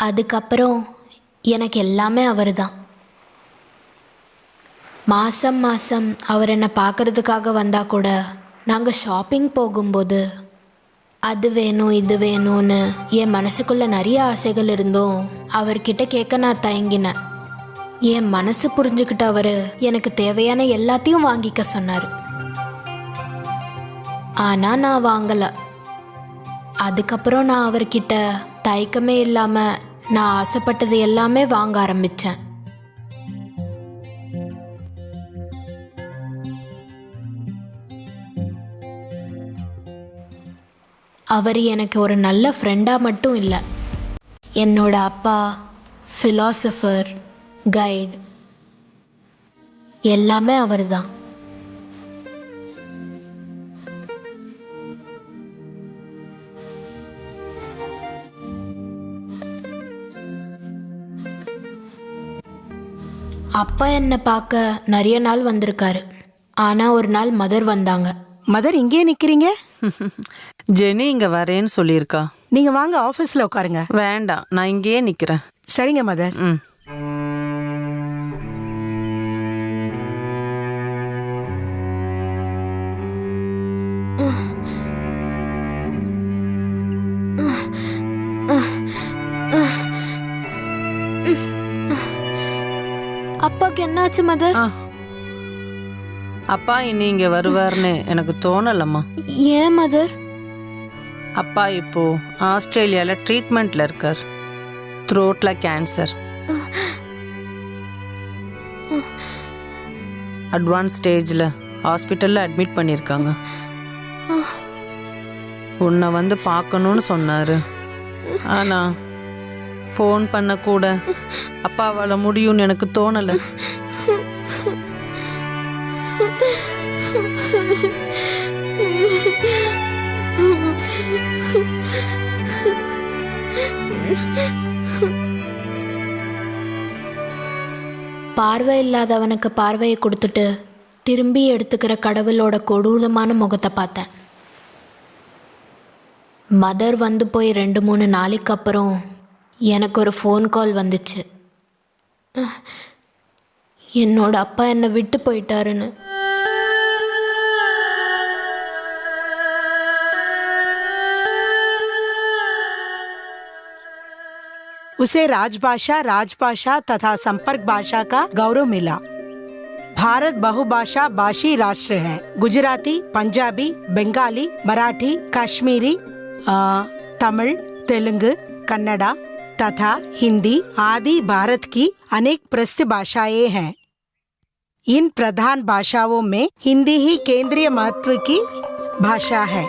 அதுக்கப்புறம் எனக்கு எல்லாமே அவர் தான். மாதம் மாதம் அவர் என்னை பார்க்குறதுக்காக வந்தால் கூட நாங்கள் ஷாப்பிங் போகும்போது அது வேணும் இது வேணும்னு என் மனசுக்குள்ளே நிறைய ஆசைகள் இருந்தும் அவர்கிட்ட கேட்க நான் தயங்கினேன். என் மனசு புரிஞ்சுக்கிட்ட அவர் எனக்கு தேவையான எல்லாத்தையும் வாங்கிக்க சொன்னார். ஆனால் நான் வாங்கலை. அதுக்கப்புறம் நான் அவர்கிட்ட தயக்கமே இல்லாமல் நான் ஆசைப்பட்டது எல்லாமே வாங்க ஆரம்பித்தேன். அவர் எனக்கு ஒரு நல்ல ஃப்ரெண்டாக மட்டும் இல்லை, என்னோட அப்பா, ஃபிலாசபர், கைட், எல்லாமே அவர் தான். அப்பா என்னை பார்க்க நிறைய நாள் வந்திருக்காரு. ஆனால் ஒரு நாள் மதர் வந்தாங்க. மதர் இங்கே நிக்கிறீங்க? ஜெனி இங்க வரேன்னு சொல்லியிருக்கா. நீங்க வாங்க ஆபீஸ்ல உட்காருங்க. வேண்டாம், நான் இங்கேயே நிக்கிறேன். சரிங்க மதர். அப்பாக்கு என்னாச்சு மதர்? அப்பா இனி இங்க வருவார்னு எனக்கு தோணலம்மா. ஏன் மதர்? அப்பா இப்போ ஆஸ்திரேலியால ட்ரீட்மெண்ட்ல இருக்கார். த்ரோட்ல கேன்சர். அட்வான்ஸ் ஸ்டேஜ்ல ஹாஸ்பிட்டல்ல அட்மிட் பண்ணியிருக்காங்க. உன்னை வந்து பார்க்கணும்னு சொன்னாரு. ஆனா ஃபோன் பண்ண கூட அப்பாவால் முடியும்னு எனக்கு தோணலை. பார்வை இல்லாதவனுக்கு பார்வையை கொடுத்துட்டு திரும்பி எடுத்துக்கிற கடவுளோட கொடூரமான முகத்தை பார்த்தேன். மதர் வந்து போய் 2-3 நாளைக்கு அப்புறம் எனக்கு ஒரு ஃபோன் கால் வந்துச்சு. என்னோட அப்பா என்னை விட்டு போயிட்டாருன்னு. उसे राजभाषा तथा संपर्क भाषा का गौरव मिला। भारत बहुभाषा भाषी राष्ट्र है। गुजराती, पंजाबी, बंगाली, मराठी, कश्मीरी, तमिल, तेलुगु, कन्नड़ा तथा हिंदी आदि भारत की अनेक प्रसिद्ध भाषाएं हैं। इन प्रधान भाषाओं में हिंदी ही केंद्रीय महत्व की भाषा है।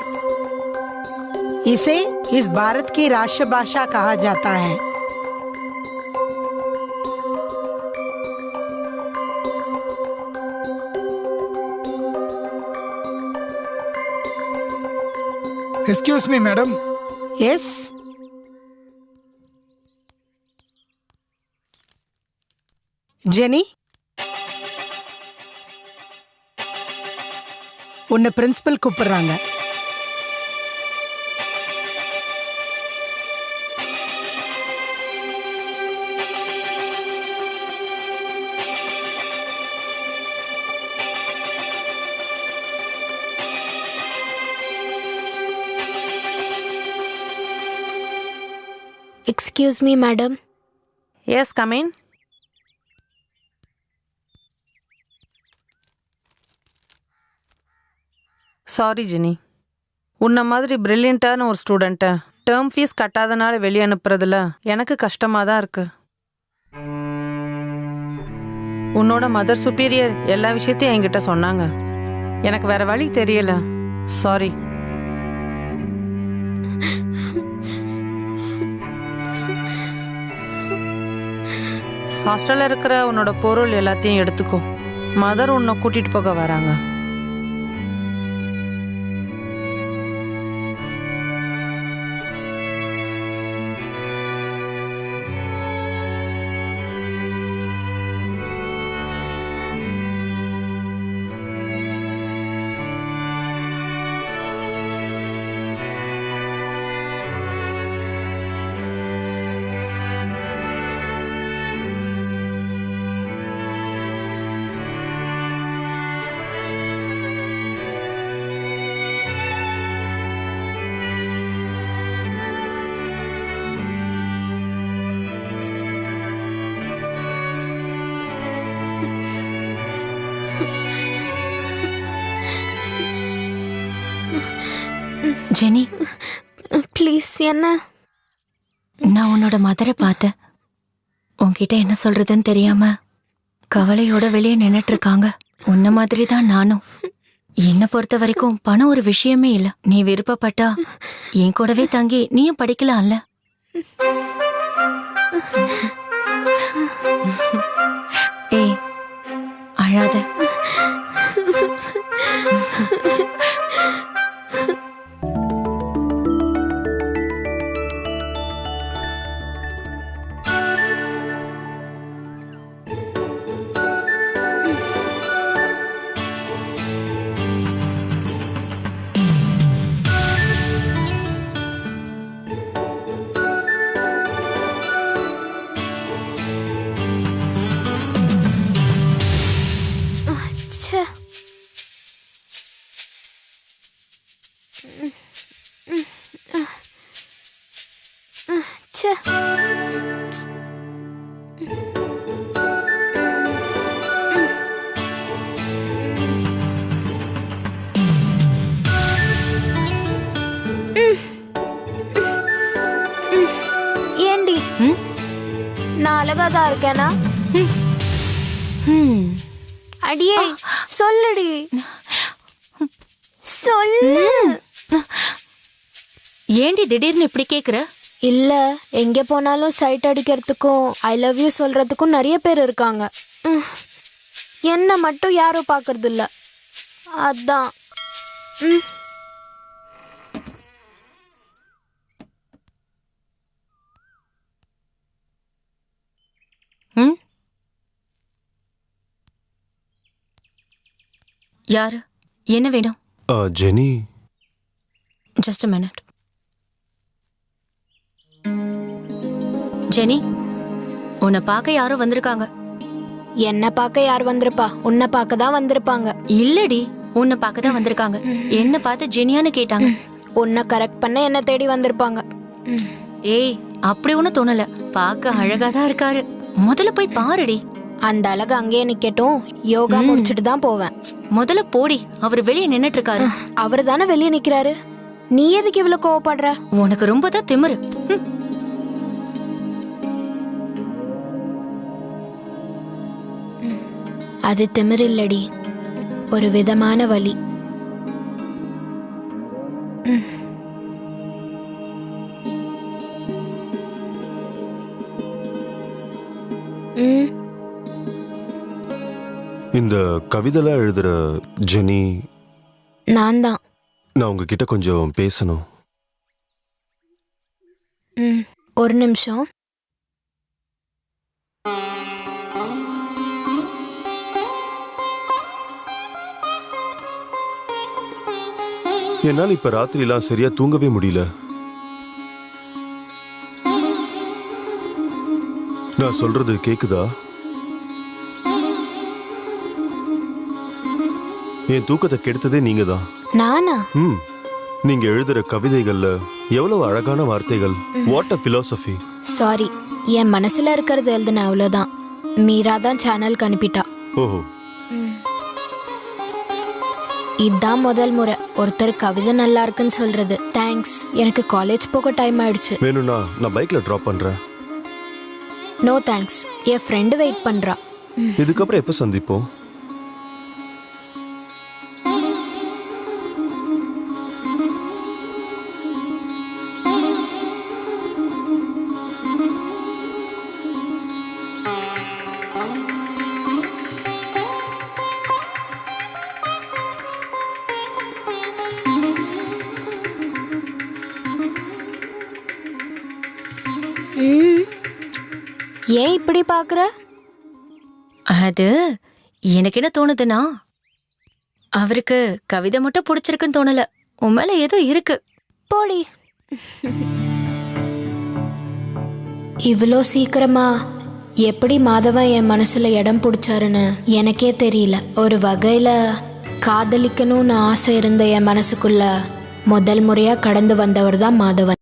इसे इस भारत की राष्ट्रभाषा कहा जाता है। Excuse me, madam. Yes. Jenny, உன்னை பிரின்சிபல் கூப்பிடுறாங்க. Excuse me, madam. Yes, come in. Sorry Jenny, உன்ன மாதிரி பிரில்லியண்ட்டான ஒரு ஸ்டூடெண்ட்டை டேர்ம் ஃபீஸ் கட்டாதனால வெளியே அனுப்புறதுல எனக்கு கஷ்டமாக தான் இருக்கு. உன்னோட மதர் சுப்பீரியர் எல்லா விஷயத்தையும் என்கிட்ட சொன்னாங்க. எனக்கு வேற வழி தெரியல. சாரி. ஹாஸ்டலில் இருக்கிற உன்னோட பொருள் எல்லாத்தையும் எடுத்துக்கோ. மதர் உன்னை கூட்டிட்டு போக வராங்க. ஜெனி, ப்ளீஸ் என்ன? நான் உன்னோட மதரை பார்த்தேன். உன்கிட்ட என்ன சொல்றதுன்னு தெரியாம கவலையோட வெளியே நின்னுட்டு இருக்காங்க. உன்ன மாதிரி தான் நானும். என்னை பொறுத்த வரைக்கும் பணம் ஒரு விஷயமே இல்ல. நீ விருப்பப்பட்டா என் கூடவே தங்கி நீயும் படிக்கலாம்ல. ஏய், அழாத. ச்சே. ச்சே. ஏண்டி நான் அழகாதான் இருக்கேனா? அடியே சொல்லுடி, சொல்லு. ஏண்டி திடீர்னு இப்படி கேக்குற? இல்ல, எங்க போனாலும் சைட் அடிக்கிறதுக்கும் ஐ லவ் யூ சொல்றதுக்கும் நிறைய பேர் இருக்காங்க. என்ன மட்டும் யாரும் பாக்குறது இல்ல, அதான். ம், யாரு? என்ன வேணும்? Jenny, just a minute. Jenny, உன்னை பார்க்க யாரோ வந்திருக்காங்க. என்ன பார்க்க யார் வந்திருப்பா? உன்னை பார்க்க தான் வந்திருப்பாங்க. இல்லடி, உன்னை பார்க்க தான் வந்திருக்காங்க. என்ன பார்த்து ஜெனியான்னு கேட்டாங்க. உன்னை கரெக்ட் பண்ண என்ன தேடி வந்திருப்பாங்க. ஏய், அப்படி ஒன்னும் தோணல. பார்க்க அழகா தான் இருக்காரு. முதல்ல போய் பாருடி. அந்த அழகு அங்கேயே நிக்கட்டும், யோகா முடிச்சிட்டு தான் போவேன். முதல்ல போடி. அவர் வெளியே நின்னுட்டு இருக்காரு. அவரு தானே வெளியே நிக்கிறாரு. நீ எதுக்கு இவ்வளவு கோவப்படுற? உனக்கு ரொம்ப தான் திமிரு. அது திமிரு இல்லடி, ஒரு விதமான வலி. இந்த கவிதைலாம் எழுதுற ஜெனி, நான் தான். நான் உங்ககிட்ட கொஞ்சம் பேசணும். ஒரு நிமிஷம். என்னால் இப்ப ராத்திரிலாம் சரியா தூங்கவே முடியல. நான் சொல்றது கேக்குதா? என் தூக்கத்தை கெடுத்ததே நீங்க தான். நானா? நீங்க எழுதுற கவிதைகள்ல எவ்வளவு அழகான வார்த்தைகள். What a philosophy. சாரி, என் மனசுல இருக்கிறது எழுதுன அவ்வளவுதான். மீரா தான் சேனலுக்கு அனுப்பிட்டா. ஓஹோ. இதுதான் முதல் முறை ஒருத்தர் கவிதை நல்லா இருக்குன்னு சொல்றது. தேங்க்ஸ். எனக்கு காலேஜ் போக டைம் ஆயிடுச்சு. வேணும்னா நான் பைக்ல டிராப் பண்றேன். நோ தேங்க்ஸ், என் ஃப்ரெண்டு வெயிட் பண்றா. இதுக்கப்புறம் எப்ப சந்திப்போம்? ஏன் இப்படி பாக்குற? அது எனக்கு என்ன தோணுதுன்னா, அவருக்கு கவிதை மட்டும் பிடிச்சிருக்குன்னு தோணல. உன் மேல ஏதோ இருக்கு. போடி. இவ்வளோ சீக்கிரமா எப்படி மாதவன் என் மனசுல இடம் பிடிச்சாருன்னு எனக்கே தெரியல. ஒரு வகையில காதலிக்கணும்னு ஆசை இருந்த என் மனசுக்குள்ள முதல் முறையா கடந்து வந்தவர் தான் மாதவன்.